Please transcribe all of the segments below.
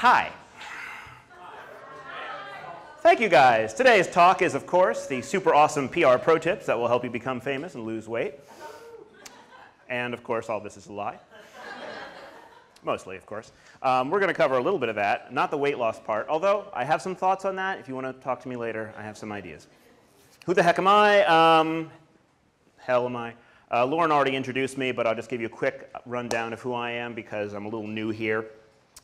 Hi. Thank you, guys. Today's talk is, of course, the super awesome PR pro tips that will help you become famous and lose weight. And, of course, all this is a lie. Mostly, of course. We're going to cover a little bit of that, not the weight loss part, although I have some thoughts on that. If you want to talk to me later, I have some ideas. Who the heck am I? Hell am I? Lauren already introduced me, but I'll just give you a quick rundown of who I am because I'm a little new here.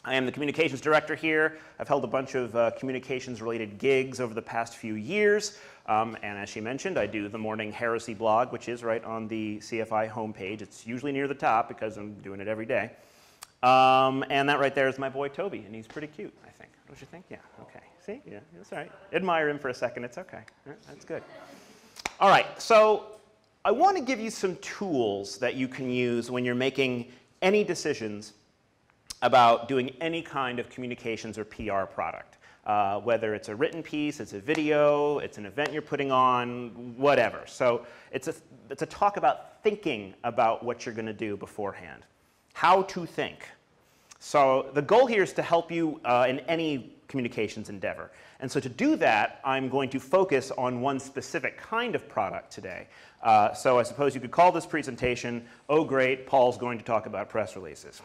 I am the communications director here. I've held a bunch of communications-related gigs over the past few years. And as she mentioned, I do the Morning Heresy blog, which is right on the CFI homepage. It's usually near the top because I'm doing it every day. And that right there is my boy Toby, and he's pretty cute, I think. Don't you think? Yeah, okay. See? Yeah, that's all right. Admire him for a second. It's okay. That's good. All right, so I want to give you some tools that you can use when you're making any decisions about doing any kind of communications or PR product. Whether it's a written piece, it's a video, it's an event you're putting on, whatever. So it's a talk about thinking about what you're going to do beforehand. How to think. So the goal here is to help you in any communications endeavor. And so to do that, I'm going to focus on one specific kind of product today. So I suppose you could call this presentation, "Oh great, Paul's going to talk about press releases."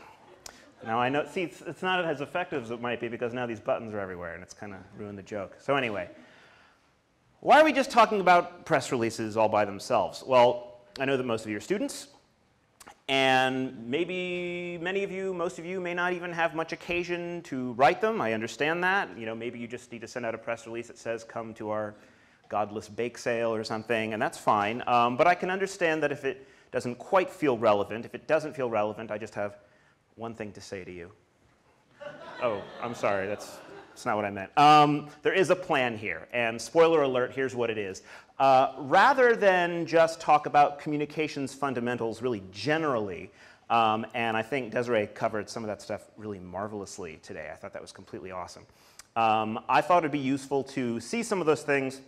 Now I know, see, it's not as effective as it might be because now these buttons are everywhere and it's kind of ruined the joke. So anyway, why are we just talking about press releases all by themselves? Well, I know that most of you are students, and maybe many of you, most of you may not even have much occasion to write them. I understand that. You know, maybe you just need to send out a press release that says, "Come to our godless bake sale," or something, and that's fine. But I can understand that if it doesn't quite feel relevant, if it doesn't feel relevant, I just have one thing to say to you. Oh, I'm sorry, that's not what I meant. There is a plan here, and spoiler alert, here's what it is. Rather than just talk about communications fundamentals really generally, and I think Desiree covered some of that stuff really marvelously today. I thought that was completely awesome. I thought it'd be useful to see some of those things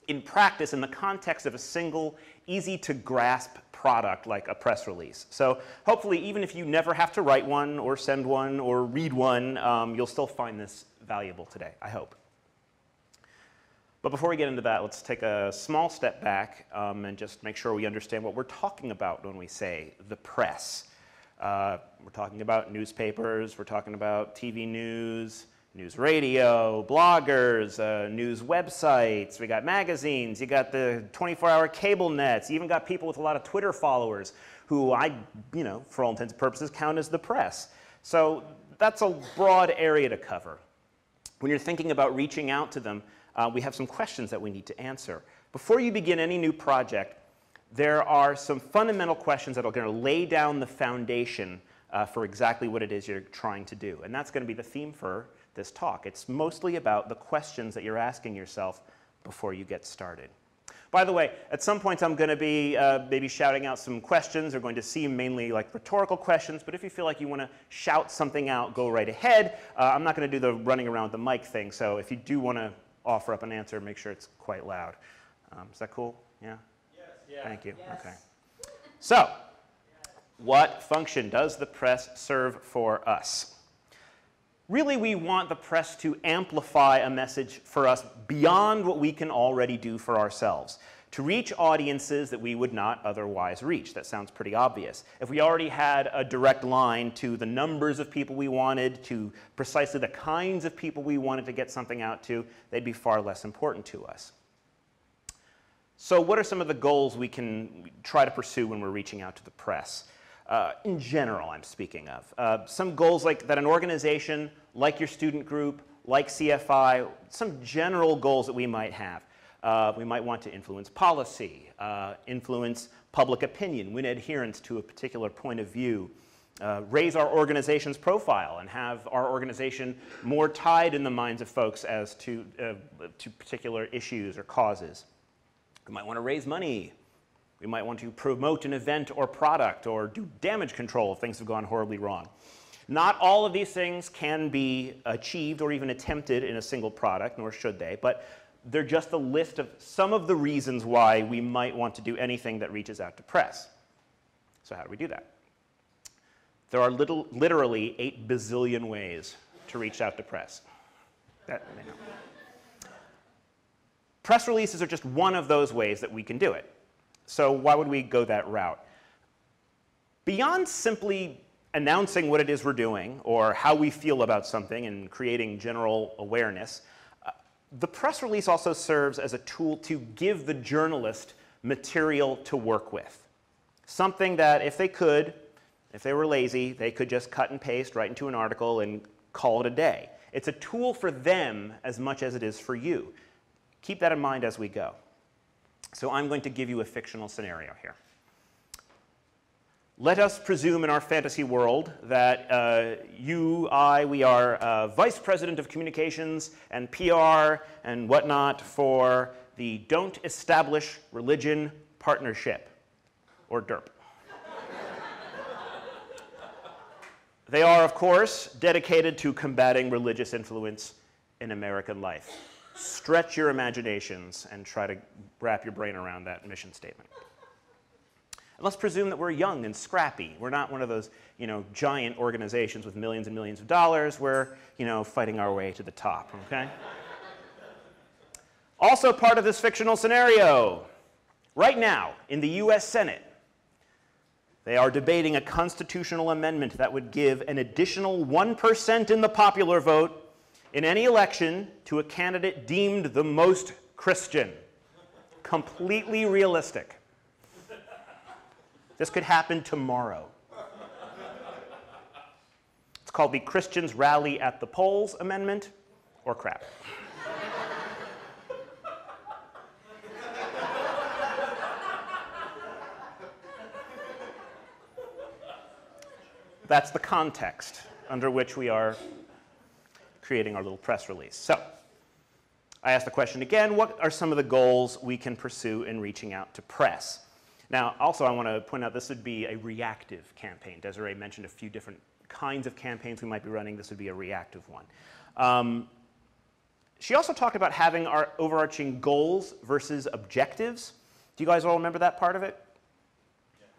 in practice in the context of a single, easy-to-grasp product like a press release. So hopefully, even if you never have to write one or send one or read one, you'll still find this valuable today, I hope. But before we get into that, let's take a small step back and just make sure we understand what we're talking about when we say the press. We're talking about newspapers, we're talking about TV news, news radio, bloggers, news websites, we got magazines, you got the 24-hour cable nets, you even got people with a lot of Twitter followers who for all intents and purposes, count as the press. So that's a broad area to cover. When you're thinking about reaching out to them, we have some questions that we need to answer. Before you begin any new project, there are some fundamental questions that are going to lay down the foundation for exactly what it is you're trying to do. And that's going to be the theme for this talk. It's mostly about the questions that you're asking yourself before you get started. By the way, at some points I'm going to be maybe shouting out some questions. They're going to seem mainly like rhetorical questions, but if you feel like you want to shout something out, go right ahead. I'm not going to do the running around with the mic thing, so if you do want to offer up an answer, make sure it's quite loud. Is that cool? Yeah? Yes. Yeah. Thank you. Yes. Okay. So, what function does the press serve for us? Really, we want the press to amplify a message for us beyond what we can already do for ourselves, to reach audiences that we would not otherwise reach. That sounds pretty obvious. If we already had a direct line to the numbers of people we wanted, to precisely the kinds of people we wanted to get something out to, they'd be far less important to us. So what are some of the goals we can try to pursue when we're reaching out to the press? In general, I'm speaking of. Some goals like that an organization, like your student group, like CFI, some general goals that we might have. We might want to influence policy, influence public opinion, win adherence to a particular point of view, raise our organization's profile and have our organization more tied in the minds of folks as to particular issues or causes. We might want to raise money. We might want to promote an event or product or do damage control if things have gone horribly wrong. Not all of these things can be achieved or even attempted in a single product, nor should they, but they're just a list of some of the reasons why we might want to do anything that reaches out to press. So how do we do that? There are literally 8 bazillion ways to reach out to press. Press releases are just one of those ways that we can do it. So why would we go that route? Beyond simply announcing what it is we're doing or how we feel about something and creating general awareness, the press release also serves as a tool to give the journalist material to work with. Something that if they were lazy, they could just cut and paste right into an article and call it a day. It's a tool for them as much as it is for you. Keep that in mind as we go. So I'm going to give you a fictional scenario here. Let us presume in our fantasy world that we are Vice President of Communications and PR and whatnot for the Don't Establish Religion Partnership, or DERP. They are, of course, dedicated to combating religious influence in American life. Stretch your imaginations and try to wrap your brain around that mission statement. And let's presume that we're young and scrappy. We're not one of those, giant organizations with millions and millions of dollars. We're, fighting our way to the top, okay? Also part of this fictional scenario, right now in the US Senate, they are debating a constitutional amendment that would give an additional 1% in the popular vote in any election to a candidate deemed the most Christian. Completely realistic. This could happen tomorrow. It's called the Christians Rally at the Polls Amendment, or crap. That's the context under which we are creating our little press release. So, I asked the question again, what are some of the goals we can pursue in reaching out to press? Now, also I want to point out this would be a reactive campaign. Desiree mentioned a few different kinds of campaigns we might be running. This would be a reactive one. She also talked about having our overarching goals versus objectives. Do you guys all remember that part of it?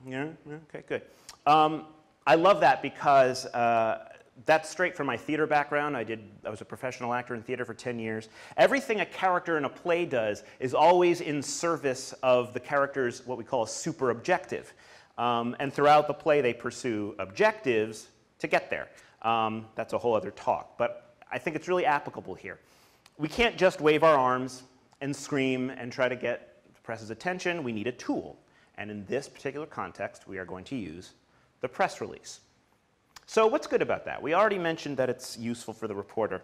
Yeah? Okay, good. I love that because that's straight from my theater background. I was a professional actor in theater for 10 years. Everything a character in a play does is always in service of the character's what we call a super objective. And throughout the play, they pursue objectives to get there. That's a whole other talk. But I think it's really applicable here. We can't just wave our arms and scream and try to get the press's attention. We need a tool. And in this particular context, we are going to use the press release. So what's good about that? We already mentioned that it's useful for the reporter.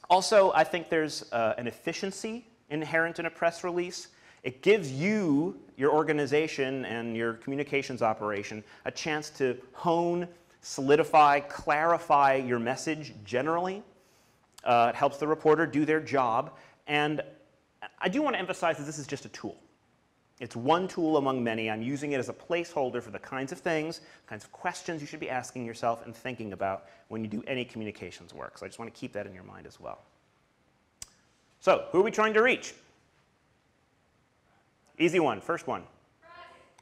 Also, I think there's an efficiency inherent in a press release. It gives you, your organization, and your communications operation a chance to hone, solidify, clarify your message generally. It helps the reporter do their job. And I do want to emphasize that this is just a tool. It's one tool among many. I'm using it as a placeholder for the kinds of things, kinds of questions you should be asking yourself and thinking about when you do any communications work. So I just want to keep that in your mind as well. So, who are we trying to reach? Easy one, first one.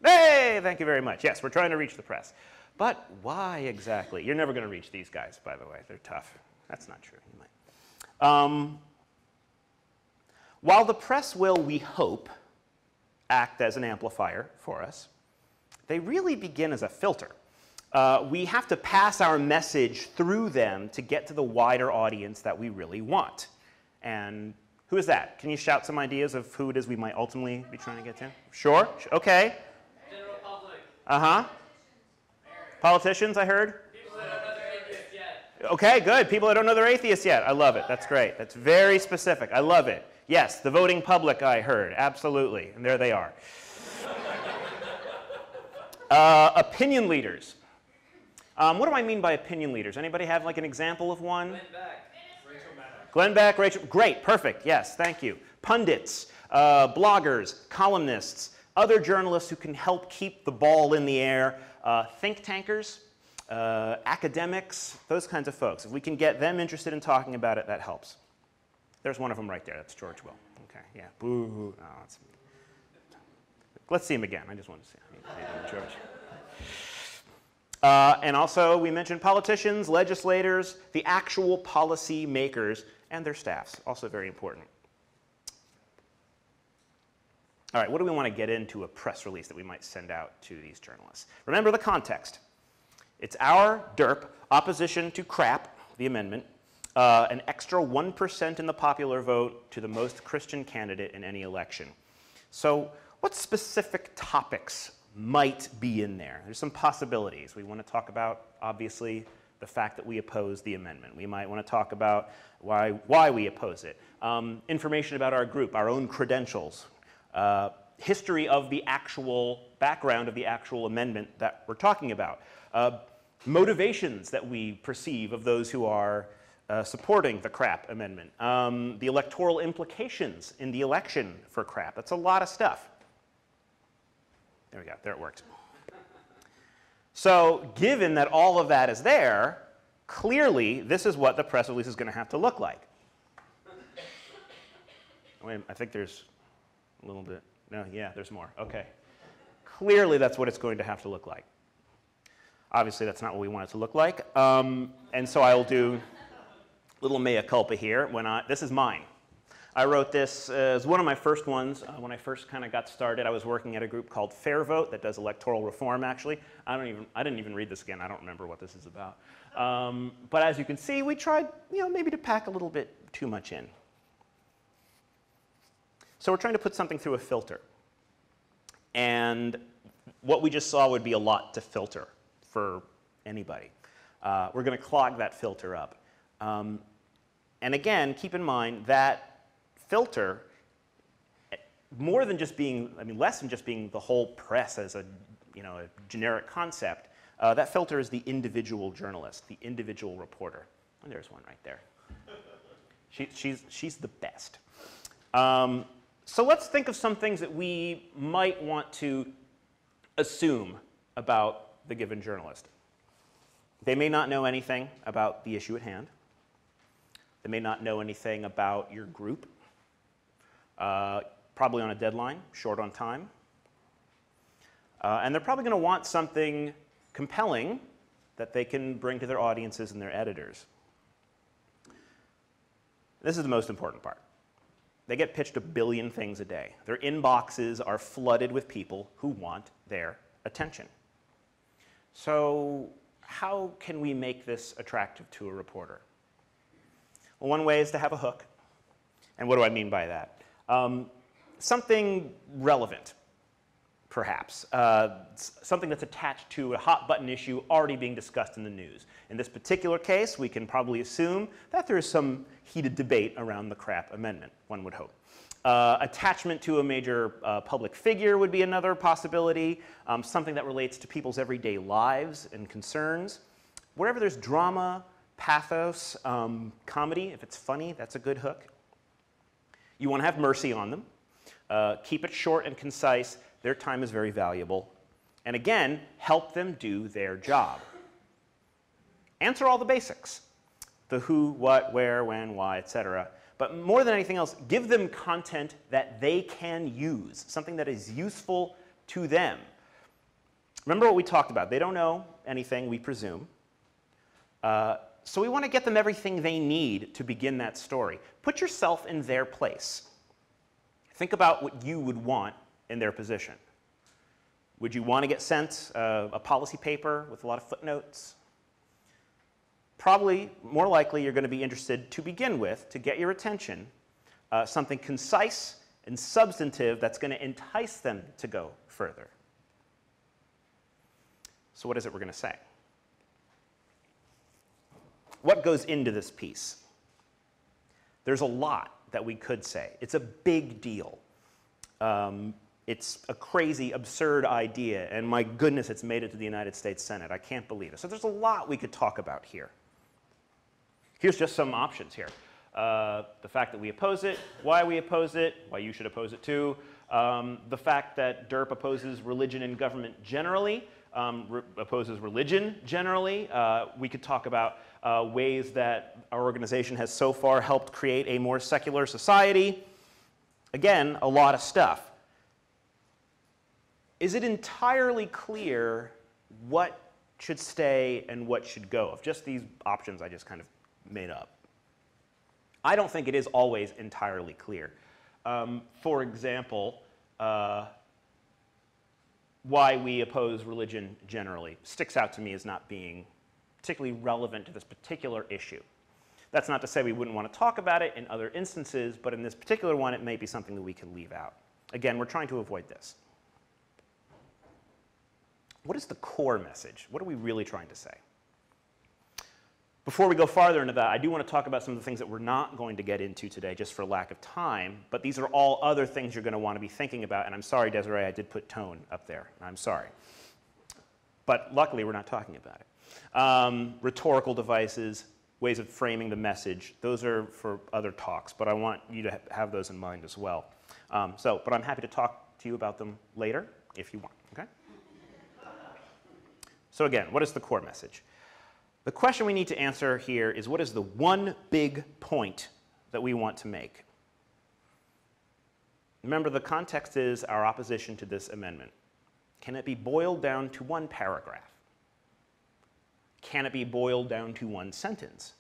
Hey, thank you very much. Yes, we're trying to reach the press. But why exactly? You're never going to reach these guys, by the way. They're tough. That's not true. You might. While the press will, we hope, act as an amplifier for us, they really begin as a filter. We have to pass our message through them to get to the wider audience that we really want. And who is that? Can you shout some ideas of who it is we might ultimately be trying to get to? Sure? Okay. General public. Uh-huh. Politicians, I heard? People that don't know they're atheists yet. Okay, good. People that don't know they're atheists yet. I love it. That's great. That's very specific. I love it. Yes, the voting public, I heard. Absolutely. And there they are. Opinion leaders. What do I mean by opinion leaders? Anybody have like an example of one? Glenn Beck. Rachel Maddow. Glenn Beck, Rachel. Great, perfect. Yes, thank you. Pundits, bloggers, columnists, other journalists who can help keep the ball in the air, think tankers, academics, those kinds of folks. If we can get them interested in talking about it, that helps. There's one of them right there. That's George Will. Okay, yeah. Boo. Oh, that's... Let's see him again. I just want to see him, George. And also, we mentioned politicians, legislators, the actual policy makers, and their staffs, also very important. All right, what do we want to get into a press release that we might send out to these journalists? Remember the context. It's our DERP, opposition to crap, the amendment, an extra 1% in the popular vote to the most Christian candidate in any election. So what specific topics might be in there? There's some possibilities. We want to talk about, obviously, the fact that we oppose the amendment. We might want to talk about why we oppose it. Information about our group, our own credentials, history of the actual background of the actual amendment that we're talking about, motivations that we perceive of those who are supporting the crap amendment, the electoral implications in the election for crap. That's a lot of stuff. There we go. There it worked. So given that all of that is there, clearly this is what the press release is going to have to look like. Wait, I think there's a little bit. No, yeah, there's more. Okay. Clearly that's what it's going to have to look like. Obviously that's not what we want it to look like. And so I'll do a little mea culpa here. This is mine. I wrote this as one of my first ones. When I first kind of got started, I was working at a group called Fair Vote that does electoral reform, actually. I didn't even read this again. I don't remember what this is about. But as you can see, we tried, maybe to pack a little bit too much in. So we're trying to put something through a filter. And what we just saw would be a lot to filter for anybody. We're going to clog that filter up. And again, keep in mind that filter, more than just being, less than just being the whole press as a generic concept, that filter is the individual journalist, the individual reporter. And there's one right there. She's the best. So let's think of some things that we might want to assume about the given journalist. They may not know anything about the issue at hand. They may not know anything about your group. Probably on a deadline, short on time. And they're probably going to want something compelling that they can bring to their audiences and their editors. This is the most important part. They get pitched a billion things a day. Their inboxes are flooded with people who want their attention. So how can we make this attractive to a reporter? Well, one way is to have a hook. And what do I mean by that? Something relevant, perhaps. Something that's attached to a hot-button issue already being discussed in the news. In this particular case, we can probably assume that there is some heated debate around the crap amendment, one would hope. Attachment to a major public figure would be another possibility. Something that relates to people's everyday lives and concerns. Wherever there's drama, pathos, comedy, if it's funny, that's a good hook. You want to have mercy on them. Keep it short and concise. Their time is very valuable. And again, help them do their job. Answer all the basics. The who, what, where, when, why, etc. But more than anything else, give them content that they can use, something that is useful to them. Remember what we talked about. They don't know anything, we presume. So we want to get them everything they need to begin that story. Put yourself in their place. Think about what you would want in their position. Would you want to get sent a policy paper with a lot of footnotes? Probably, more likely, you're going to be interested to begin with, to get your attention, something concise and substantive that's going to entice them to go further. So what is it we're going to say? What goes into this piece? There's a lot that we could say. It's a big deal. It's a crazy, absurd idea, and my goodness, it's made it to the United States Senate. I can't believe it. So there's a lot we could talk about here. Here's just some options here. The fact that we oppose it, why we oppose it, why you should oppose it too, the fact that DERP opposes religion and government generally, opposes religion generally. We could talk about ways that our organization has so far helped create a more secular society. Again, a lot of stuff. Is it entirely clear what should stay and what should go, of just these options I just kind of made up. I don't think it is always entirely clear. For example, why we oppose religion generally sticks out to me as not being particularly relevant to this particular issue. That's not to say we wouldn't want to talk about it in other instances, but in this particular one, it may be something that we can leave out. Again, we're trying to avoid this. What is the core message? What are we really trying to say? Before we go farther into that, I do want to talk about some of the things that we're not going to get into today just for lack of time, but these are all other things you're going to want to be thinking about, and I'm sorry, Desiree, I did put tone up there. I'm sorry. But luckily, we're not talking about it. Rhetorical devices, ways of framing the message, those are for other talks, but I want you to have those in mind as well. But I'm happy to talk to you about them later if you want, okay? So again, what is the core message? The question we need to answer here is, what is the one big point that we want to make? Remember, the context is our opposition to this amendment. Can it be boiled down to one paragraph? Can it be boiled down to one sentence?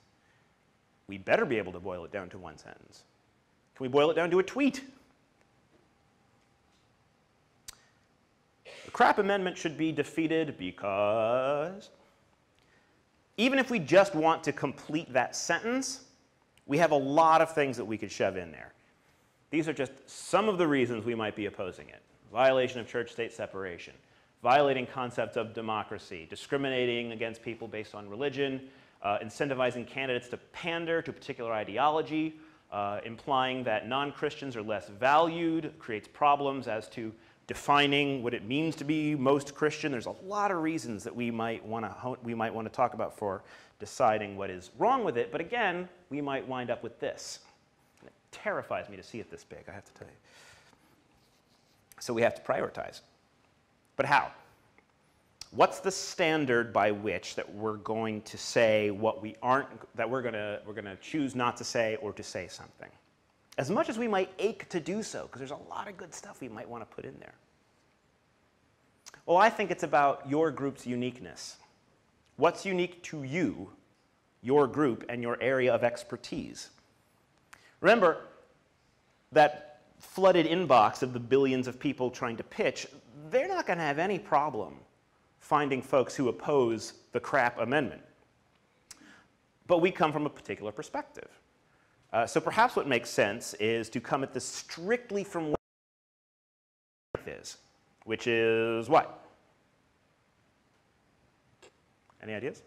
We better be able to boil it down to one sentence. Can we boil it down to a tweet? The crap amendment should be defeated because even if we just want to complete that sentence, we have a lot of things that we could shove in there. These are just some of the reasons we might be opposing it. Violation of church-state separation, violating concepts of democracy, discriminating against people based on religion, incentivizing candidates to pander to a particular ideology, implying that non-Christians are less valued, creates problems as to defining what it means to be most Christian. There's a lot of reasons that we might want to talk about for deciding what is wrong with it, but again, we might wind up with this. It terrifies me to see it this big, I have to tell you. So we have to prioritize. But how? What's the standard by which that we're going to say what we aren't, that we're going to choose not to say or to say something? As much as we might ache to do so, because there's a lot of good stuff we might want to put in there. Well, I think it's about your group's uniqueness. What's unique to you, your group, and your area of expertise? Remember that flooded inbox of the billions of people trying to pitch, they're not going to have any problem finding folks who oppose the crap amendment. But we come from a particular perspective. So perhaps what makes sense is to come at this strictly from what is, which is what? Any ideas?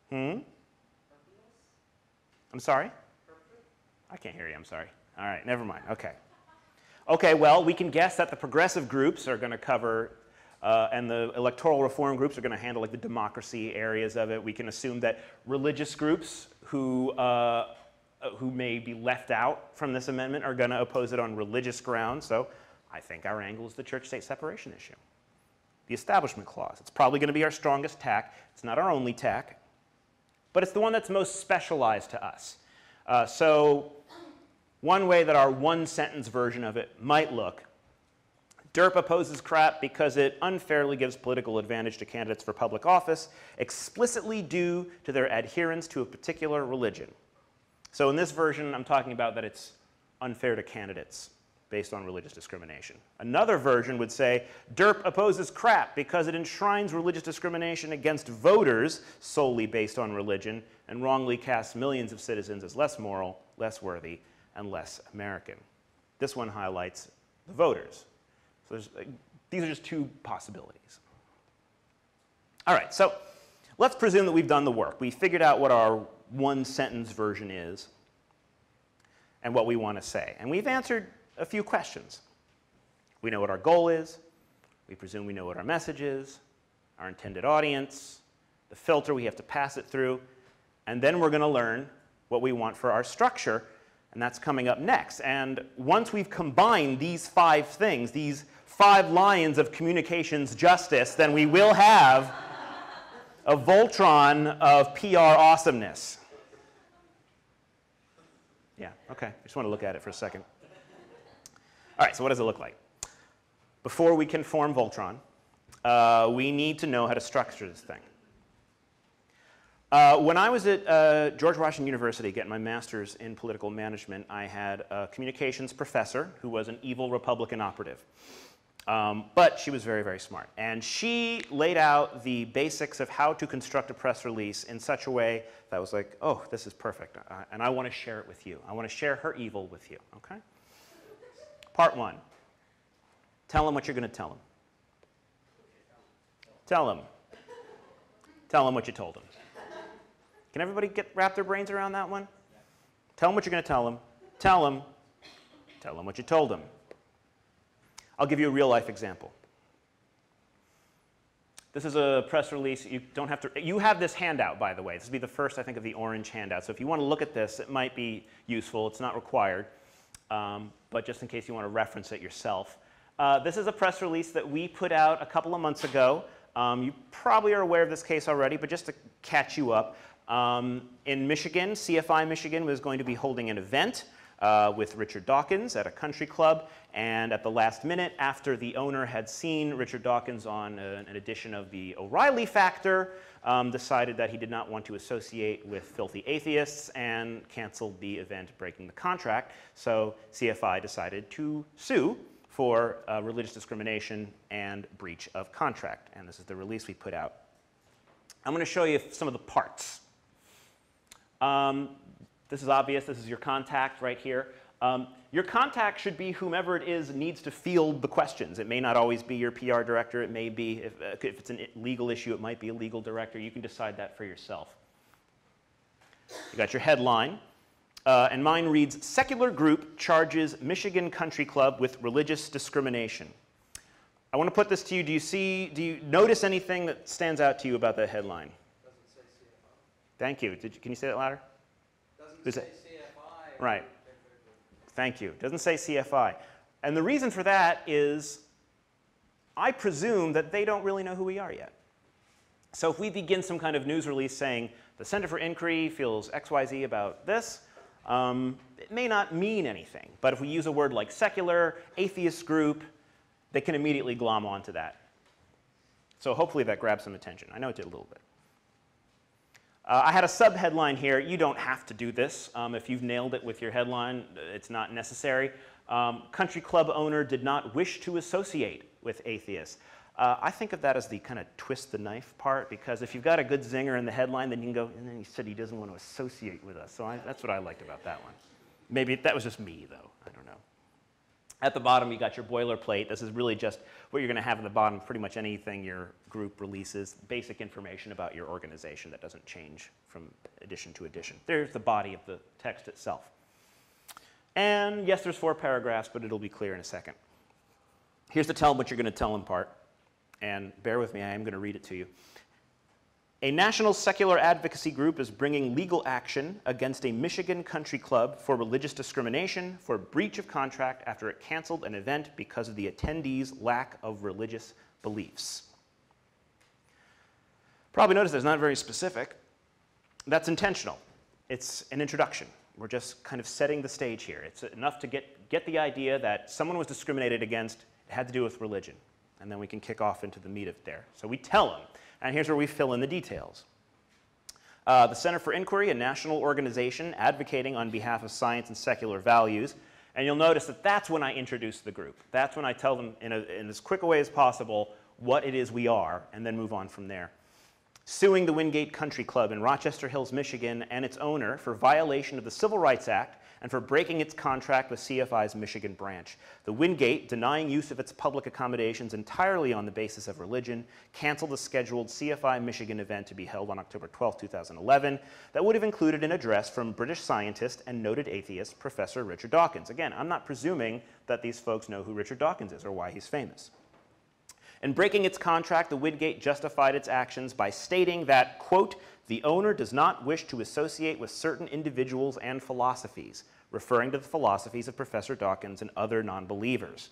I'm sorry? I can't hear you, I'm sorry. All right, never mind, okay. Okay, well, we can guess that the progressive groups are going to cover and the electoral reform groups are going to handle like the democracy areas of it. We can assume that religious groups who may be left out from this amendment are going to oppose it on religious grounds. So I think our angle is the church-state separation issue. The Establishment Clause. It's probably going to be our strongest tack. It's not our only tack, but it's the one that's most specialized to us. So one way that our one-sentence version of it might look: DERP opposes crap because it unfairly gives political advantage to candidates for public office, explicitly due to their adherence to a particular religion. So in this version, I'm talking about that it's unfair to candidates based on religious discrimination. Another version would say, DERP opposes crap because it enshrines religious discrimination against voters solely based on religion and wrongly casts millions of citizens as less moral, less worthy, and less American. This one highlights the voters. So these are just two possibilities. All right, so let's presume that we've done the work. We figured out what our one-sentence version is and what we want to say. And we've answered a few questions. We know what our goal is. We presume we know what our message is, our intended audience, the filter we have to pass it through, and then we're going to learn what we want for our structure, and that's coming up next. And once we've combined these 5 things, these 5 lions of communications justice, then we will have a Voltron of PR awesomeness. Yeah, okay. I just want to look at it for a second. All right, so what does it look like? Before we can form Voltron, we need to know how to structure this thing. When I was at George Washington University getting my master's in political management, I had a communications professor who was an evil Republican operative. But she was very, very smart. And she laid out the basics of how to construct a press release in such a way that I was like, oh, this is perfect. And I want to share it with you. I want to share her evil with you, okay? Part one, tell them what you're going to tell them. Tell them. Tell them what you told them. Can everybody wrap their brains around that one? Tell them what you're going to tell them. Tell them. Tell them what you told them. I'll give you a real-life example. This is a press release. You don't have to. You have this handout, by the way. This will be the first, I think, of the orange handout. So if you want to look at this, it might be useful. It's not required, but just in case you want to reference it yourself. This is a press release that we put out a couple of months ago. You probably are aware of this case already, but just to catch you up, in Michigan, CFI Michigan was going to be holding an event with Richard Dawkins at a country club, and at the last minute, after the owner had seen Richard Dawkins on an edition of the O'Reilly Factor, decided that he did not want to associate with filthy atheists and canceled the event, breaking the contract. So CFI decided to sue for religious discrimination and breach of contract, and this is the release we put out. I'm going to show you some of the parts. This is obvious. This is your contact right here. Your contact should be whomever it is needs to field the questions. It may not always be your PR director. It may be, if it's a legal issue, it might be a legal director. You can decide that for yourself. You got your headline. And mine reads, "Secular Group Charges Michigan Country Club with Religious Discrimination." I want to put this to you. Do you notice anything that stands out to you about that headline? Doesn't say CFI. Thank you. Can you say that louder? Doesn't say CFI. Right. Thank you. Doesn't say CFI. And the reason for that is I presume that they don't really know who we are yet. So if we begin some kind of news release saying the Center for Inquiry feels XYZ about this, it may not mean anything. But if we use a word like secular, atheist group, they can immediately glom onto that. So hopefully that grabs some attention. I know it did a little bit. I had a sub-headline here. You don't have to do this. If you've nailed it with your headline, it's not necessary. Country club owner did not wish to associate with atheists. I think of that as the kind of twist the knife part, because if you've got a good zinger in the headline, then you can go, and then he said he doesn't want to associate with us. So that's what I liked about that one. Maybe that was just me, though. I don't know. At the bottom, you got your boilerplate. This is really just what you're going to have at the bottom, pretty much anything your group releases, basic information about your organization that doesn't change from edition to edition. There's the body of the text itself. And yes, there's 4 paragraphs, but it'll be clear in a second. Here's the tell them what you're going to tell them part. And bear with me, I am going to read it to you. A national secular advocacy group is bringing legal action against a Michigan country club for religious discrimination for breach of contract after it canceled an event because of the attendees' lack of religious beliefs. Probably notice that's not very specific. That's intentional. It's an introduction. We're just kind of setting the stage here. It's enough to get the idea that someone was discriminated against. It had to do with religion. And then we can kick off into the meat of it there. So we tell them. And here's where we fill in the details. The Center for Inquiry, a national organization advocating on behalf of science and secular values. And you'll notice that that's when I introduce the group. That's when I tell them in as quick a way as possible what it is we are, and then move on from there. Suing the Wingate Country Club in Rochester Hills, Michigan, and its owner for violation of the Civil Rights Act and for breaking its contract with CFI's Michigan branch. The Wingate, denying use of its public accommodations entirely on the basis of religion, canceled the scheduled CFI Michigan event to be held on October 12, 2011, that would have included an address from British scientist and noted atheist Professor Richard Dawkins. Again, I'm not presuming that these folks know who Richard Dawkins is or why he's famous. In breaking its contract, the Wingate justified its actions by stating that, quote, the owner does not wish to associate with certain individuals and philosophies, referring to the philosophies of Professor Dawkins and other non-believers.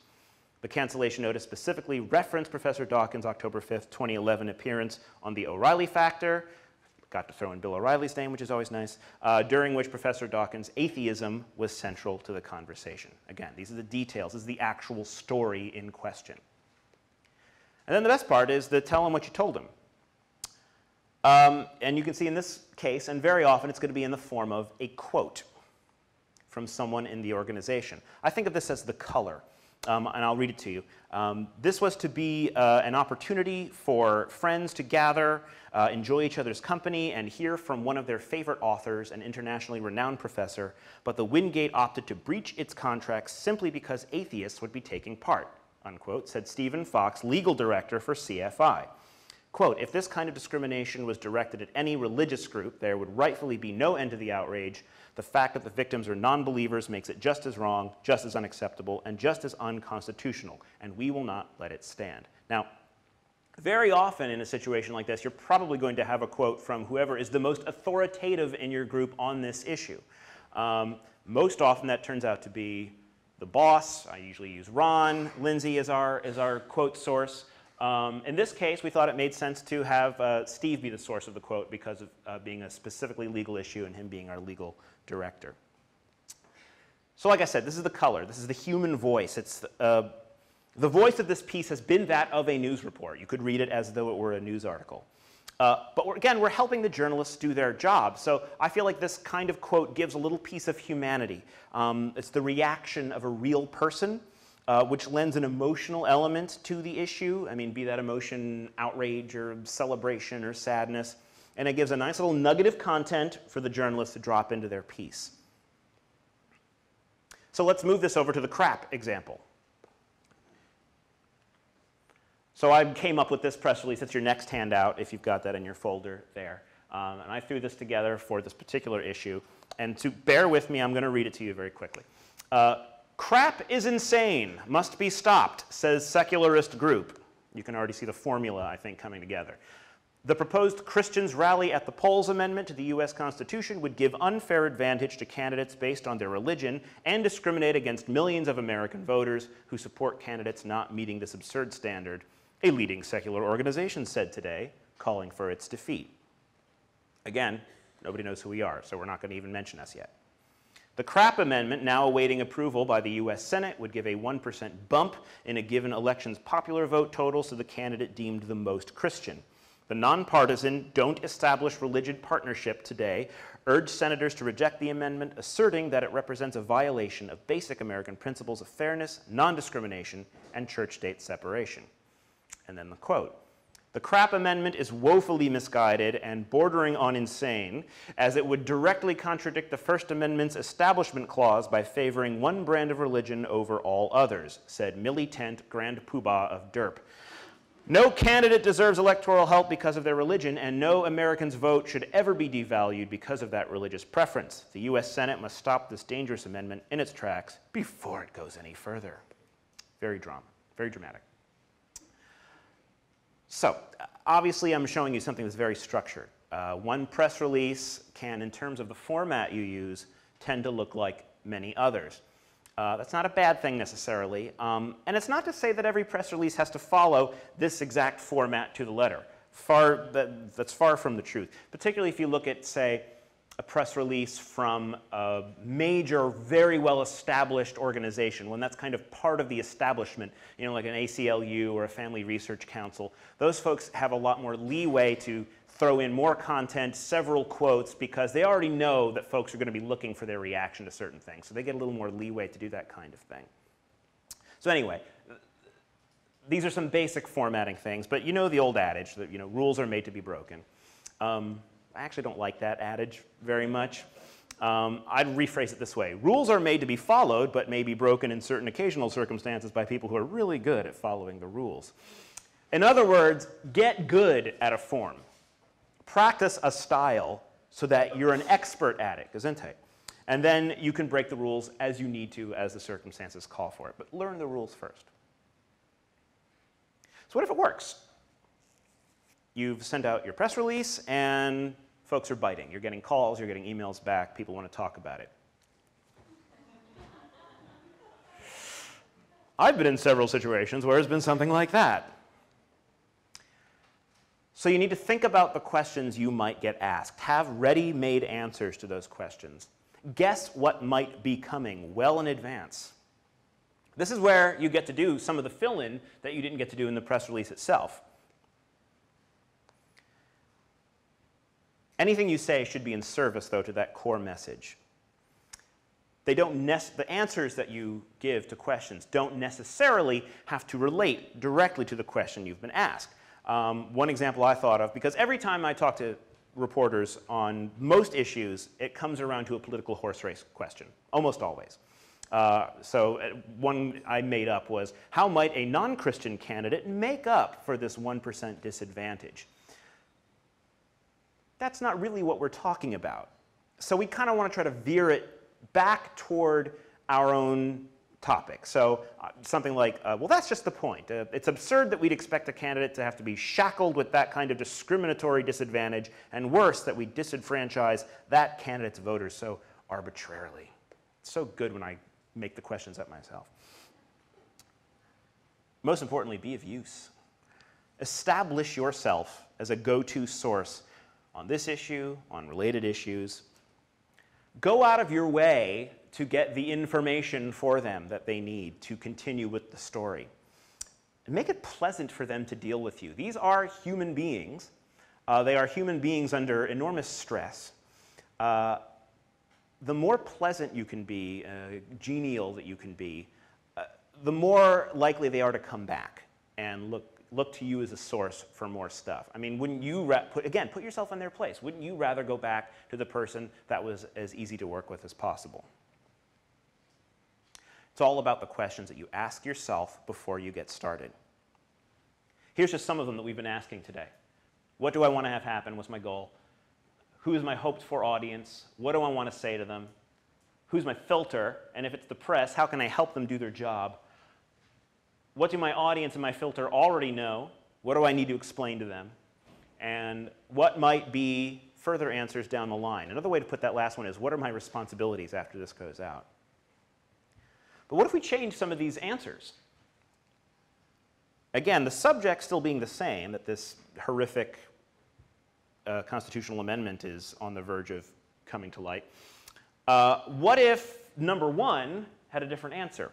The cancellation notice specifically referenced Professor Dawkins' October 5th, 2011 appearance on the O'Reilly Factor, got to throw in Bill O'Reilly's name, which is always nice, during which Professor Dawkins' atheism was central to the conversation. Again, these are the details. This is the actual story in question. And then the best part is to tell them what you told them. And you can see in this case, and very often it's going to be in the form of a quote from someone in the organization. I think of this as the color, and I'll read it to you. This was to be an opportunity for friends to gather, enjoy each other's company, and hear from one of their favorite authors, an internationally renowned professor, but the Wingate opted to breach its contracts simply because atheists would be taking part, unquote, said Stephen Fox, legal director for CFI. Quote, if this kind of discrimination was directed at any religious group, there would rightfully be no end to the outrage. The fact that the victims are non-believers makes it just as wrong, just as unacceptable, and just as unconstitutional, and we will not let it stand. Now, very often in a situation like this, you're probably going to have a quote from whoever is the most authoritative in your group on this issue. Most often that turns out to be the boss. I usually use Ron Lindsay as our quote source. In this case, we thought it made sense to have Steve be the source of the quote because of being a specifically legal issue and him being our legal director. So like I said, this is the color. This is the human voice. It's the voice of this piece has been that of a news report. You could read it as though it were a news article. But again, we're helping the journalists do their job. So I feel like this kind of quote gives a little piece of humanity. It's the reaction of a real person, which lends an emotional element to the issue. I mean, be that emotion outrage or celebration or sadness. And it gives a nice little nugget of content for the journalist to drop into their piece. So let's move this over to the crap example. So I came up with this press release. It's your next handout if you've got that in your folder there. And I threw this together for this particular issue. And to bear with me, I'm going to read it to you very quickly. Crap is insane, must be stopped, says secularist group. You can already see the formula, I think, coming together. The proposed Christians rally at the polls amendment to the U.S. Constitution would give unfair advantage to candidates based on their religion and discriminate against millions of American voters who support candidates not meeting this absurd standard, a leading secular organization said today, calling for its defeat. Again, nobody knows who we are, so we're not going to even mention us yet. The crap amendment, now awaiting approval by the U.S. Senate, would give a 1% bump in a given election's popular vote total to the candidate deemed the most Christian. The nonpartisan Don't Establish Religion Partnership today urged senators to reject the amendment, asserting that it represents a violation of basic American principles of fairness, non-discrimination, and church-state separation. And then the quote. The crap amendment is woefully misguided and bordering on insane, as it would directly contradict the First Amendment's establishment clause by favoring one brand of religion over all others, said militant Grand Poobah of DERP. No candidate deserves electoral help because of their religion, and no American's vote should ever be devalued because of that religious preference. The U.S. Senate must stop this dangerous amendment in its tracks before it goes any further. Very dramatic. So, obviously I'm showing you something that's very structured. One press release can, in terms of the format you use, tend to look like many others. That's not a bad thing necessarily, and it's not to say that every press release has to follow this exact format to the letter. That's far from the truth, particularly if you look at, say, a press release from a major, very well-established organization, when that's kind of part of the establishment, you know, like an ACLU or a Family Research Council. Those folks have a lot more leeway to throw in more content, several quotes, because they already know that folks are going to be looking for their reaction to certain things. So they get a little more leeway to do that kind of thing. So anyway, these are some basic formatting things, but you know the old adage that, you know, rules are made to be broken. I actually don't like that adage very much. I'd rephrase it this way. Rules are made to be followed, but may be broken in certain occasional circumstances by people who are really good at following the rules. In other words, get good at a form. Practice a style so that you're an expert at it, gesundheit. And then you can break the rules as you need to, as the circumstances call for it. But learn the rules first. So what if it works? You've sent out your press release, and folks are biting. You're getting calls, you're getting emails back, people want to talk about it. I've been in several situations where it's been something like that. So you need to think about the questions you might get asked. Have ready-made answers to those questions. Guess what might be coming well in advance. This is where you get to do some of the fill-in that you didn't get to do in the press release itself. Anything you say should be in service, though, to that core message. The answers that you give to questions don't necessarily have to relate directly to the question you've been asked. One example I thought of, because every time I talk to reporters on most issues, it comes around to a political horse race question, almost always. One I made up was, how might a non-Christian candidate make up for this 1% disadvantage? That's not really what we're talking about. So we kind of want to try to veer it back toward our own topic. So something like, well, that's just the point. It's absurd that we'd expect a candidate to have to be shackled with that kind of discriminatory disadvantage, and worse, that we disenfranchise that candidate's voters so arbitrarily. It's so good when I make the questions up myself. Most importantly, be of use. Establish yourself as a go-to source on this issue, on related issues. Go out of your way to get the information for them that they need to continue with the story. And make it pleasant for them to deal with you. These are human beings. They are human beings under enormous stress. The more pleasant you can be, genial that you can be, the more likely they are to come back and look to you as a source for more stuff. I mean, wouldn't you, put yourself in their place. Wouldn't you rather go back to the person that was as easy to work with as possible? It's all about the questions that you ask yourself before you get started. Here's just some of them that we've been asking today. What do I want to have happen? What's my goal? Who is my hoped-for audience? What do I want to say to them? Who's my filter? And if it's the press, how can I help them do their job? What do my audience and my filter already know? What do I need to explain to them? And what might be further answers down the line? Another way to put that last one is, what are my responsibilities after this goes out? But what if we change some of these answers? Again, the subject still being the same, that this horrific constitutional amendment is on the verge of coming to light. What if number one had a different answer?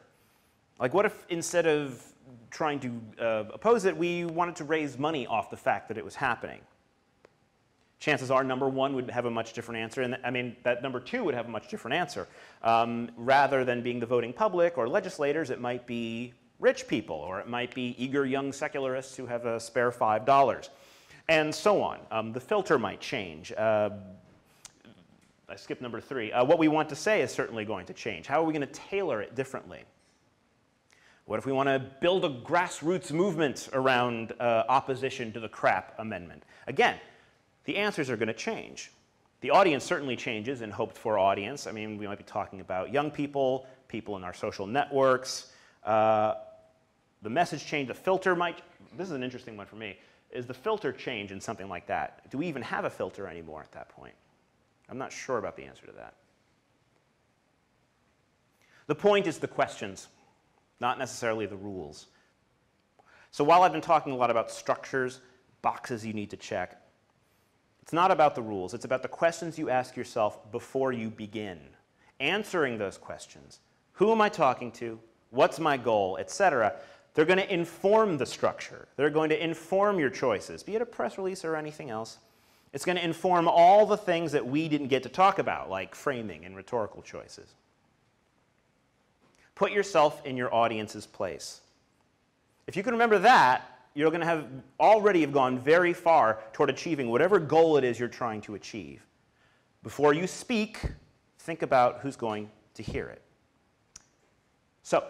Like, what if instead of trying to oppose it, we wanted to raise money off the fact that it was happening? Chances are number one would have a much different answer, and I mean, that number two would have a much different answer. Rather than being the voting public or legislators, it might be rich people, or it might be eager young secularists who have a spare $5, and so on. The filter might change. I skipped number three. What we want to say is certainly going to change. How are we going to tailor it differently? What if we want to build a grassroots movement around opposition to the crap amendment? Again, the answers are going to change. The audience certainly changes in hoped-for audience. I mean, we might be talking about young people, people in our social networks. The message change, the filter might, this is an interesting one for me, is the filter change in something like that? Do we even have a filter anymore at that point? I'm not sure about the answer to that. The point is the questions, not necessarily the rules. So while I've been talking a lot about structures, boxes you need to check, it's not about the rules. It's about the questions you ask yourself before you begin. Answering those questions. Who am I talking to? What's my goal? Etc. They're going to inform the structure. They're going to inform your choices, be it a press release or anything else. It's going to inform all the things that we didn't get to talk about, like framing and rhetorical choices. Put yourself in your audience's place. If you can remember that, you're going to have already have gone very far toward achieving whatever goal it is you're trying to achieve. Before you speak, think about who's going to hear it. So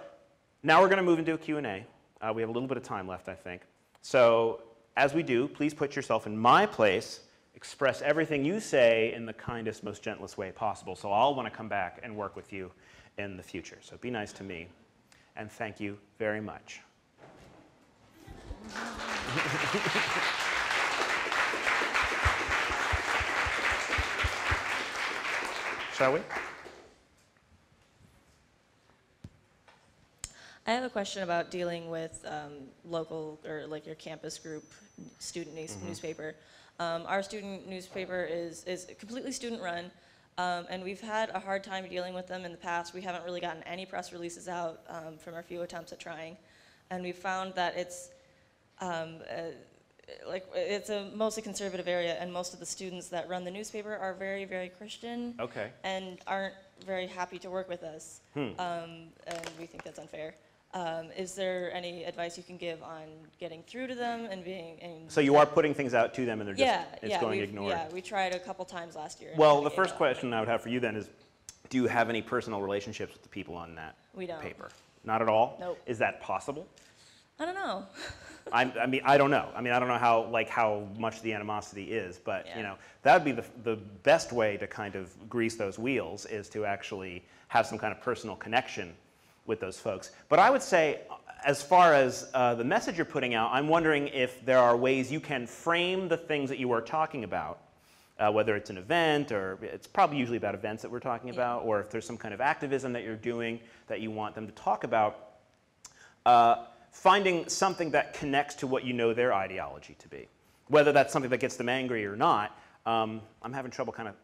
now we're going to move into a Q&A. We have a little bit of time left, I think. So as we do, please put yourself in my place. Express everything you say in the kindest, most gentlest way possible. So I'll want to come back and work with you in the future. So be nice to me, and thank you very much. Shall we? I have a question about dealing with local, or like your campus group, student newspaper. Our student newspaper is completely student run. And we've had a hard time dealing with them in the past. We haven't really gotten any press releases out from our few attempts at trying. And we've found that it's it's a mostly conservative area, and most of the students that run the newspaper are very, very Christian. Okay. And aren't very happy to work with us. And we think that's unfair. Is there any advice you can give on getting through to them and being? So you are putting things out to them, and they're just it's going ignored. Yeah, we tried a couple times last year. Well, the first question I would have for you then is, do you have any personal relationships with the people on that We don't. paper? Not at all? Nope. Is that possible? I don't know. I mean, I don't know. I mean, I don't know how much the animosity is, but Yeah. you know, that would be the best way to kind of grease those wheels, is to actually have some kind of personal connection with those folks. But I would say, as far as the message you're putting out, I'm wondering if there are ways you can frame the things that you are talking about, whether it's an event, or it's probably usually about events that we're talking about, or if there's some kind of activism that you're doing that you want them to talk about. Finding something that connects to what you know their ideology to be. Whether that's something that gets them angry or not, I'm having trouble kind of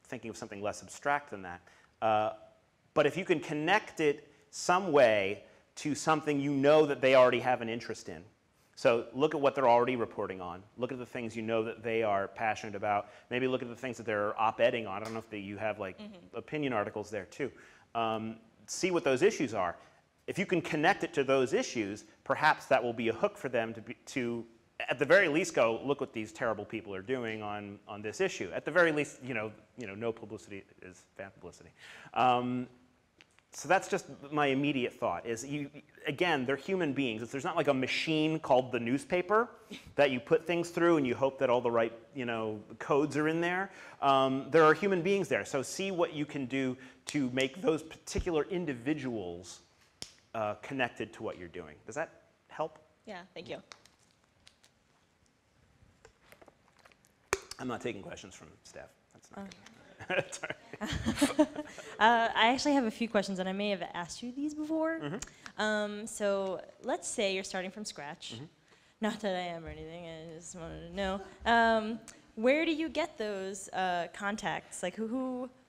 thinking of something less abstract than that. But if you can connect it some way to something you know that they already have an interest in. So look at what they're already reporting on. Look at the things you know that they are passionate about. Maybe look at the things that they're op-edding on. I don't know if you have like opinion articles there too. See what those issues are. If you can connect it to those issues, perhaps that will be a hook for them to at the very least, go look what these terrible people are doing on this issue. At the very least, no publicity is bad publicity. So that's just my immediate thought. Is again, they're human beings. There's not like a machine called the newspaper that you put things through and you hope that all the right codes are in there. There are human beings there. So see what you can do to make those particular individuals connected to what you're doing. Does that help? Yeah, thank you. I'm not taking questions from staff. That's not good. I actually have a few questions, and I may have asked you these before. So let's say you're starting from scratch. Not that I am or anything, I just wanted to know. Where do you get those contacts? Like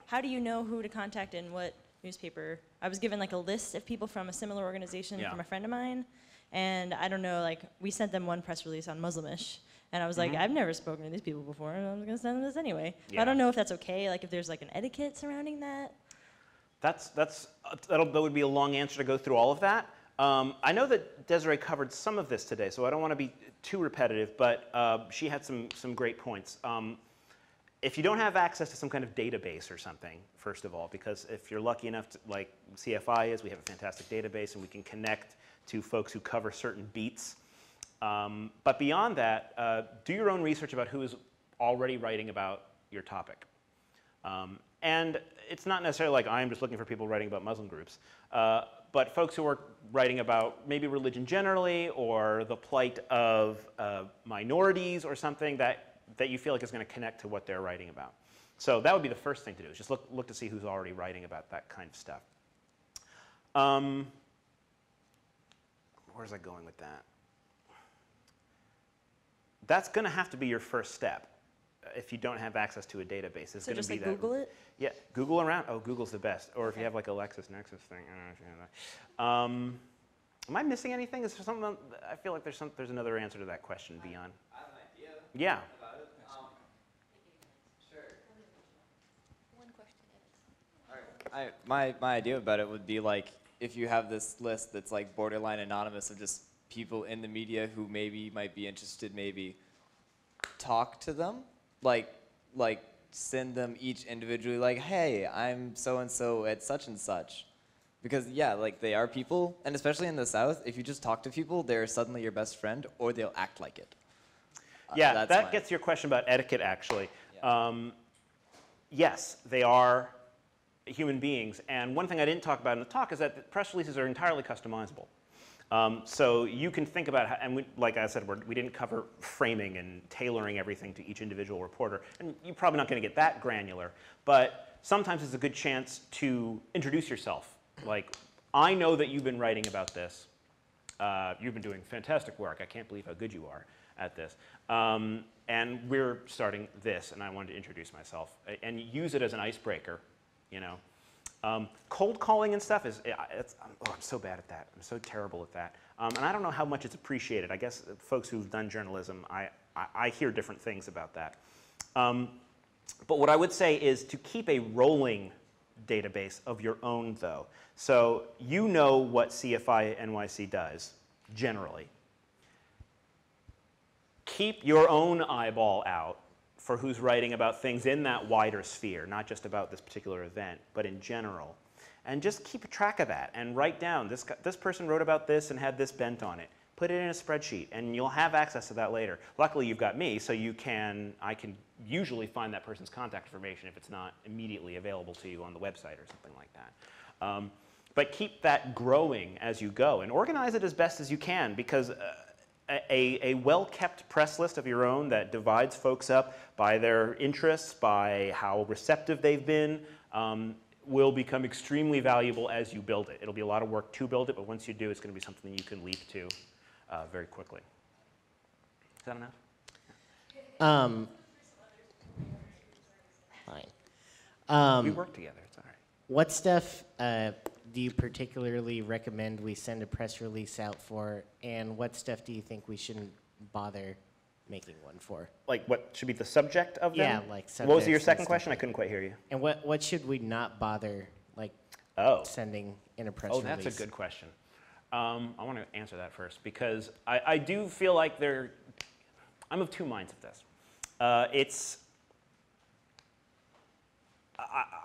how do you know who to contact in what newspaper? I was given like a list of people from a similar organization from a friend of mine, and I don't know, like we sent them one press release on Muslimish, and I was like, I've never spoken to these people before, and I'm gonna send them this anyway. Yeah. I don't know if that's okay, like if there's like an etiquette surrounding that. That would be a long answer to go through all of that. I know that Desiree covered some of this today, so I don't want to be too repetitive, but she had some great points. If you don't have access to some kind of database or something, first of all, because if you're lucky enough to, like CFI is, we have a fantastic database and we can connect to folks who cover certain beats. But beyond that, do your own research about who is already writing about your topic. And it's not necessarily like I'm just looking for people writing about Muslim groups, but folks who are writing about maybe religion generally or the plight of minorities or something that you feel like is going to connect to what they're writing about. So that would be the first thing to do, is just look to see who's already writing about that kind of stuff. Where's I going with that? That's going to have to be your first step if you don't have access to a database. It's So going just to be like Google it? Yeah, Google around. Oh, Google's the best. Or if you have like a LexisNexis thing. I don't know if you have that. Am I missing anything? Is there something? I feel like there's another answer to that question beyond. I have an idea Yeah. about it. Sure. One question. My idea about it would be like, if you have this list that's like borderline anonymous of just people in the media who maybe might be interested, maybe talk to them, like send them each individually, like, hey, I'm so and so at such and such, because yeah, like they are people, and especially in the South, if you just talk to people, they're suddenly your best friend, or they'll act like it. Yeah, that gets your question about etiquette, actually. Yeah. Yes, they are human beings. And one thing I didn't talk about in the talk is that the press releases are entirely customizable. So you can think about how, and like I said, we didn't cover framing and tailoring everything to each individual reporter. And you're probably not going to get that granular. But sometimes it's a good chance to introduce yourself. Like, I know that you've been writing about this. You've been doing fantastic work. I can't believe how good you are. at this. And we're starting this, and I wanted to introduce myself and use it as an icebreaker, you know. Cold calling and stuff I'm so bad at that. I'm so terrible at that. And I don't know how much it's appreciated. I guess folks who've done journalism, I hear different things about that. But what I would say is to keep a rolling database of your own, though. So you know what CFI NYC does, generally. Keep your own eyeball out for who's writing about things in that wider sphere, not just about this particular event, but in general. And just keep track of that and write down, this person wrote about this and had this bent on it. Put it in a spreadsheet, and you'll have access to that later. Luckily, you've got me, so I can usually find that person's contact information if it's not immediately available to you on the website or something like that. But keep that growing as you go, and organize it as best as you can, because a well-kept press list of your own that divides folks up by their interests, by how receptive they've been, will become extremely valuable as you build it. It'll be a lot of work to build it, but once you do, it's going to be something you can leap to very quickly. Is that enough? Fine. We work together. It's all right. What stuff do you particularly recommend we send a press release out for, and what stuff do you think we shouldn't bother making one for? Like what should be the subject of them? Yeah, like subjects. What was your and second stuff question? I like couldn't quite hear you. And what should we not bother, like, sending in a press release? Oh, that's a good question. I want to answer that first, because I do feel like I'm of two minds of this.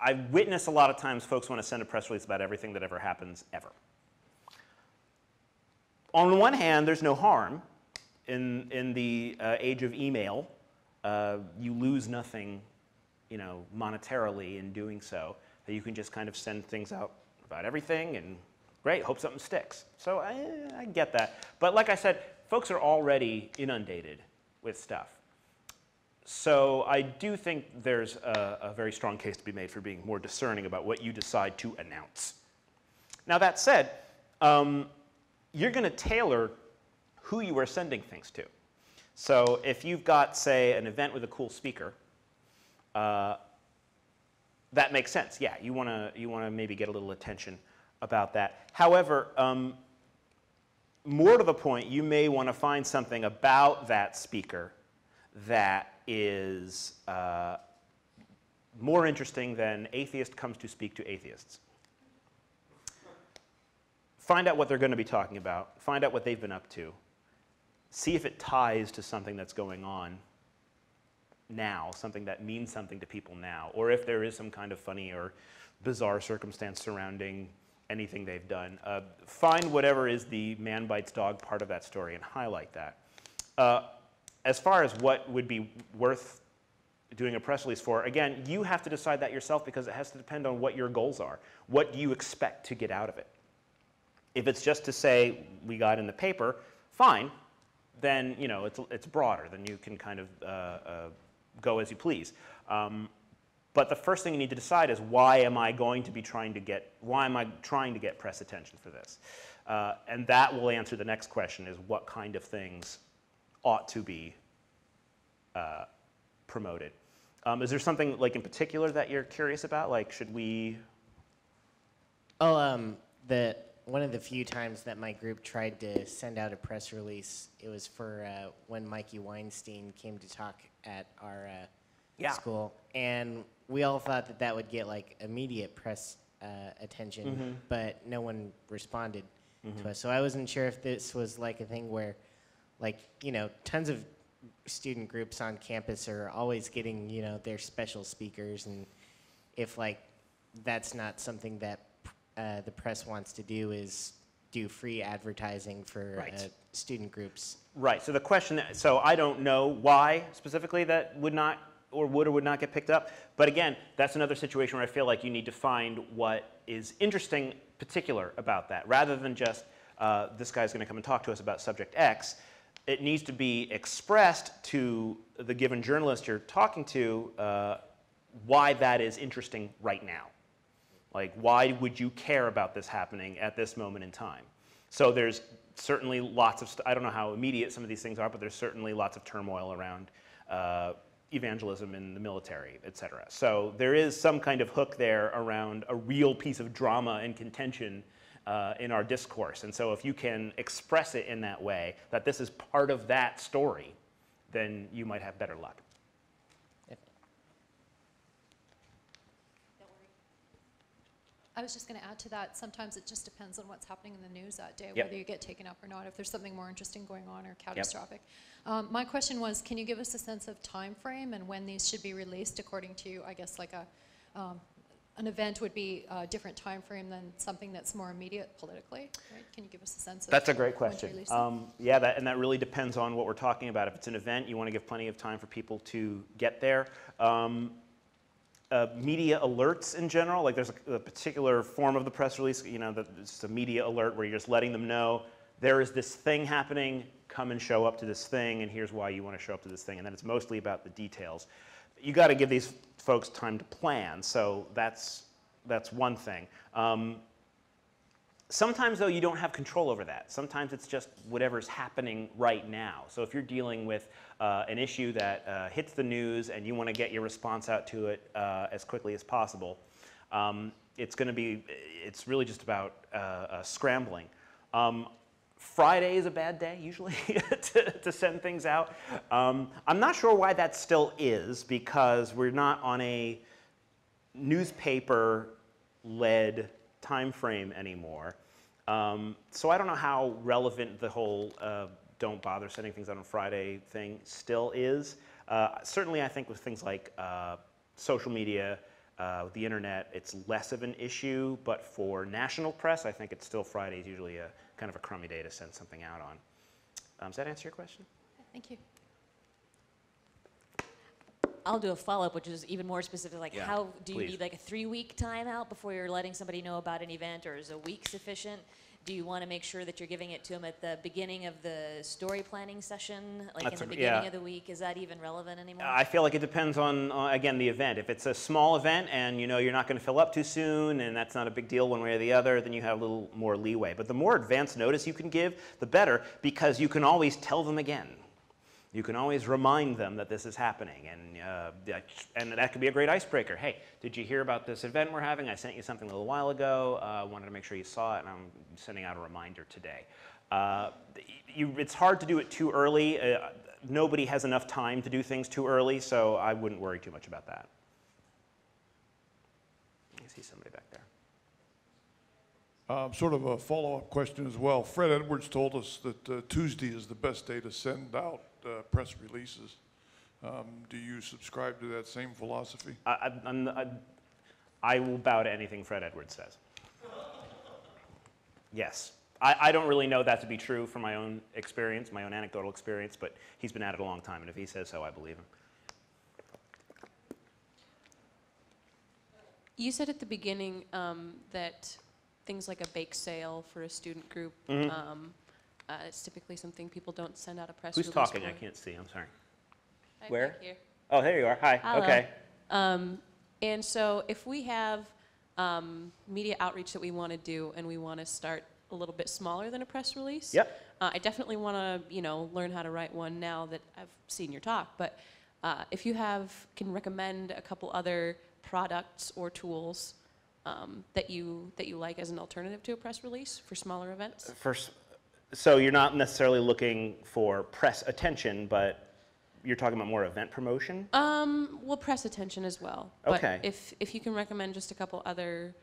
I witness a lot of times folks want to send a press release about everything that ever happens ever. On one hand, there's no harm in the age of email. You lose nothing, you know, monetarily in doing so. That you can just kind of send things out about everything, and great, hope something sticks. So I get that. But like I said, folks are already inundated with stuff. So I do think there's a very strong case to be made for being more discerning about what you decide to announce. Now that said, you're going to tailor who you are sending things to. So if you've got, say, an event with a cool speaker, that makes sense. Yeah, you want to maybe get a little attention about that. However, more to the point, you may want to find something about that speaker that is more interesting than atheist comes to speak to atheists. Find out what they're going to be talking about. Find out what they've been up to. See if it ties to something that's going on now, something that means something to people now, or if there is some kind of funny or bizarre circumstance surrounding anything they've done. Find whatever is the man bites dog part of that story and highlight that. As far as what would be worth doing a press release for, again, you have to decide that yourself, because it has to depend on what your goals are. What do you expect to get out of it? If it's just to say, we got in the paper, fine. Then, you know, it's broader. Then you can kind of go as you please. But the first thing you need to decide is, why am I trying to get press attention for this? And that will answer the next question, is what kind of things ought to be promoted. Is there something like in particular that you're curious about? Like, should we? Oh, one of the few times that my group tried to send out a press release, it was for when Mikey Weinstein came to talk at our school, and we all thought that would get like immediate press attention, but no one responded to us. So I wasn't sure if this was like a thing where, like, you know, tons of student groups on campus are always getting, you know, their special speakers, and if like that's not something that the press wants to do, is do free advertising for student groups. Right. So the question, so I don't know why specifically that would not or would not get picked up. But again, that's another situation where I feel like you need to find what is interesting, particular about that, rather than just this guy's going to come and talk to us about subject X. It needs to be expressed to the given journalist you're talking to why that is interesting right now. Like, why would you care about this happening at this moment in time? So there's certainly lots of, I don't know how immediate some of these things are, but there's certainly lots of turmoil around evangelism in the military, et cetera. So there is some kind of hook there around a real piece of drama and contention in our discourse. And so if you can express it in that way, that this is part of that story, then you might have better luck. I was just going to add to that, sometimes it just depends on what's happening in the news that day, Yep. whether you get taken up or not, if there's something more interesting going on or catastrophic. My question was, can you give us a sense of time frame and when these should be released according to, I guess, like an event would be a different time frame than something that's more immediate politically, right? Can you give us a sense of That's a great when to question. release them? Yeah, and that really depends on what we're talking about. If it's an event, you want to give plenty of time for people to get there. Media alerts in general, like there's a particular form of the press release, you know, it's a media alert where you're just letting them know there is this thing happening, come and show up to this thing, and here's why you want to show up to this thing, and then it's mostly about the details. You got to give these folks time to plan, so that's one thing. Sometimes, though, you don't have control over that. Sometimes it's just whatever's happening right now. So if you're dealing with an issue that hits the news and you want to get your response out to it as quickly as possible, it's really just about scrambling. Friday is a bad day, usually, to send things out. I'm not sure why that still is, because we're not on a newspaper-led time frame anymore. So I don't know how relevant the whole don't bother sending things out on Friday thing still is. Certainly I think with things like social media, the internet, it's less of an issue, but for national press, I think it's still Friday is usually a kind of a crummy day to send something out on. Does that answer your question? Thank you. I'll do a follow-up, which is even more specific. Like, Yeah, how do you please. need like a 3-week timeout before you're letting somebody know about an event, or is a week sufficient? Do you want to make sure that you're giving it to them at the beginning of the story planning session, like That's in the a- beginning yeah. of the week? Is that even relevant anymore? I feel like it depends on, again, the event. If it's a small event and you know you're not going to fill up too soon and that's not a big deal one way or the other, then you have a little more leeway. But the more advance notice you can give, the better, because you can always tell them again. You can always remind them that this is happening, and that could be a great icebreaker. Hey, did you hear about this event we're having? I sent you something a little while ago. Wanted to make sure you saw it, and I'm sending out a reminder today. It's hard to do it too early. Nobody has enough time to do things too early, so I wouldn't worry too much about that. I see somebody back there. Sort of a follow-up question as well. Fred Edwards told us that Tuesday is the best day to send out press releases. Do you subscribe to that same philosophy? I will bow to anything Fred Edwards says. Yes. I don't really know that to be true from my own experience, my own anecdotal experience, but he's been at it a long time, and if he says so, I believe him. You said at the beginning that things like a bake sale for a student group, it's typically something people don't send out a press Who's release talking? for. I can't see. I'm sorry. Right Where? back here. Oh, there you are. Hi. Hello. Okay. And so if we have media outreach that we want to do and we want to start a little bit smaller than a press release, Yep. I definitely want to, learn how to write one now that I've seen your talk. But if you can recommend a couple other products or tools that you like as an alternative to a press release for smaller events? So you're not necessarily looking for press attention, but you're talking about more event promotion? Well, press attention as well. Okay. But if you can recommend just a couple other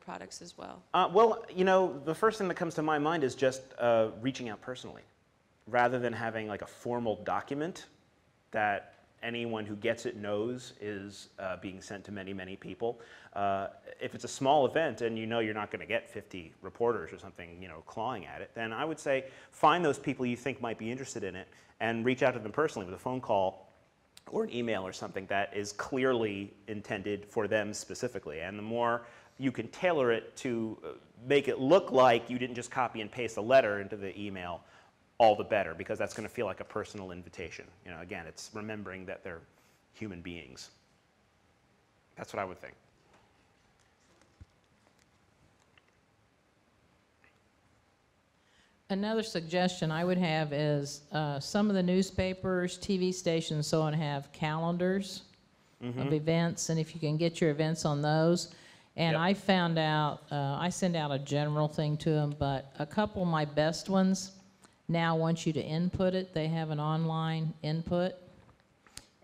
products as well. Well, the first thing that comes to my mind is just reaching out personally, rather than having like a formal document that anyone who gets it knows is being sent to many, many people. If it's a small event and you're not going to get 50 reporters or something, clawing at it, then I would say find those people you think might be interested in it and reach out to them personally with a phone call or an email or something that is clearly intended for them specifically. And the more you can tailor it to make it look like you didn't just copy and paste a letter into the email, all the better, because that's going to feel like a personal invitation. Again, it's remembering that they're human beings. That's what I would think. Another suggestion I would have is some of the newspapers, TV stations, so on have calendars of events, and if you can get your events on those. And I found out, I send out a general thing to them, but a couple of my best ones now want you to input it. They have an online input.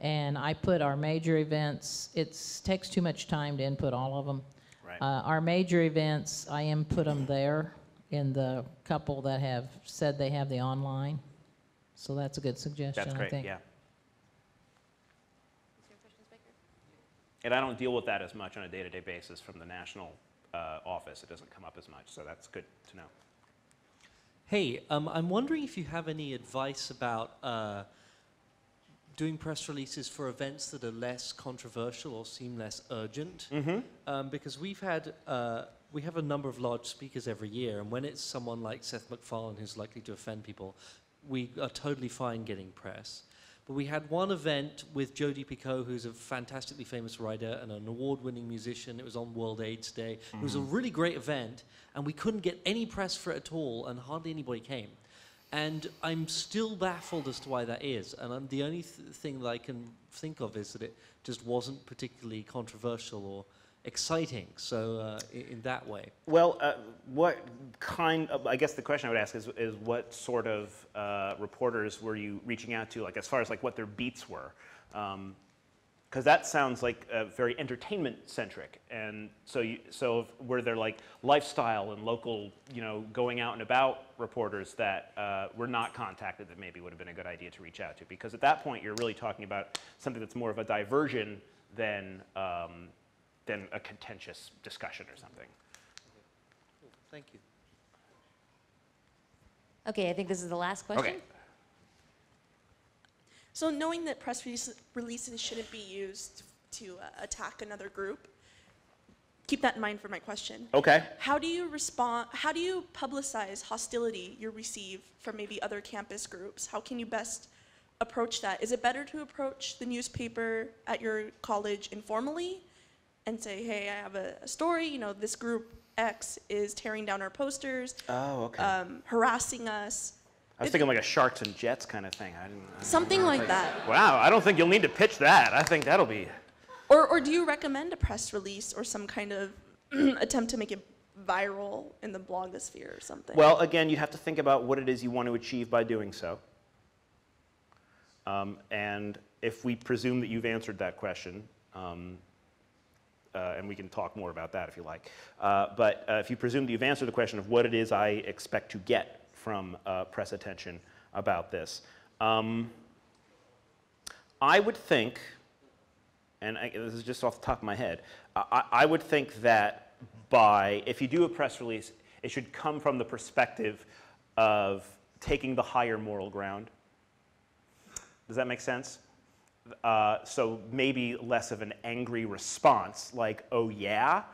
And I put our major events, it takes too much time to input all of them. Right. Our major events, I input them there in the couple that have said they have the online. So that's a good suggestion, That's I great, think. yeah. And I don't deal with that as much on a day-to-day basis from the national office. It doesn't come up as much, so that's good to know. Hey, I'm wondering if you have any advice about doing press releases for events that are less controversial or seem less urgent. Because we have a number of large speakers every year, and when it's someone like Seth MacFarlane who's likely to offend people, we are totally fine getting press. But we had one event with Jodi Picoult, who's a fantastically famous writer and an award-winning musician. It was on World AIDS Day. It was a really great event, and we couldn't get any press for it at all, and hardly anybody came. And I'm still baffled as to why that is. And the only thing that I can think of is that it just wasn't particularly controversial or exciting, so in that way. Well, what kind of, I guess the question I would ask is what sort of reporters were you reaching out to, like as far as like what their beats were? Because that sounds like very entertainment-centric, and so were there like lifestyle and local, you know, going out and about reporters that were not contacted that maybe would have been a good idea to reach out to? Because at that point, you're really talking about something that's more of a diversion than a contentious discussion or something. Cool. Thank you. Okay, I think this is the last question. Okay. So knowing that press releases shouldn't be used to attack another group, keep that in mind for my question. Okay. How do you respond, how do you publicize hostility you receive from maybe other campus groups? How can you best approach that? Is it better to approach the newspaper at your college informally and say, hey, I have a story, you know, this group X is tearing down our posters, harassing us? I was thinking like a Sharks and Jets kind of thing. Something like that. Wow, I don't think you'll need to pitch that. I think that'll be... Or do you recommend a press release or some kind of attempt to make it viral in the blogosphere or something? Well, again, you have to think about what it is you want to achieve by doing so. And if we presume that you've answered that question, and we can talk more about that if you like, but if you presume that you've answered the question of what it is I expect to get from press attention about this, I would think, and this is just off the top of my head, I would think that if you do a press release, it should come from the perspective of taking the higher moral ground. Does that make sense? So maybe less of an angry response, like, oh yeah,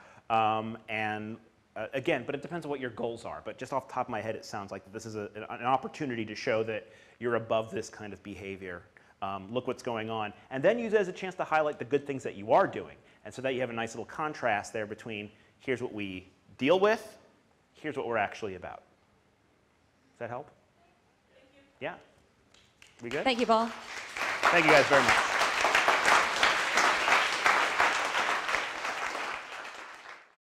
again, but it depends on what your goals are. But just off the top of my head, it sounds like this is an opportunity to show that you're above this kind of behavior. Look what's going on. And then use it as a chance to highlight the good things that you are doing. And so that you have a nice little contrast there between here's what we deal with, here's what we're actually about. Does that help? Thank you. Yeah. We good? Thank you, Paul. Thank you guys very much.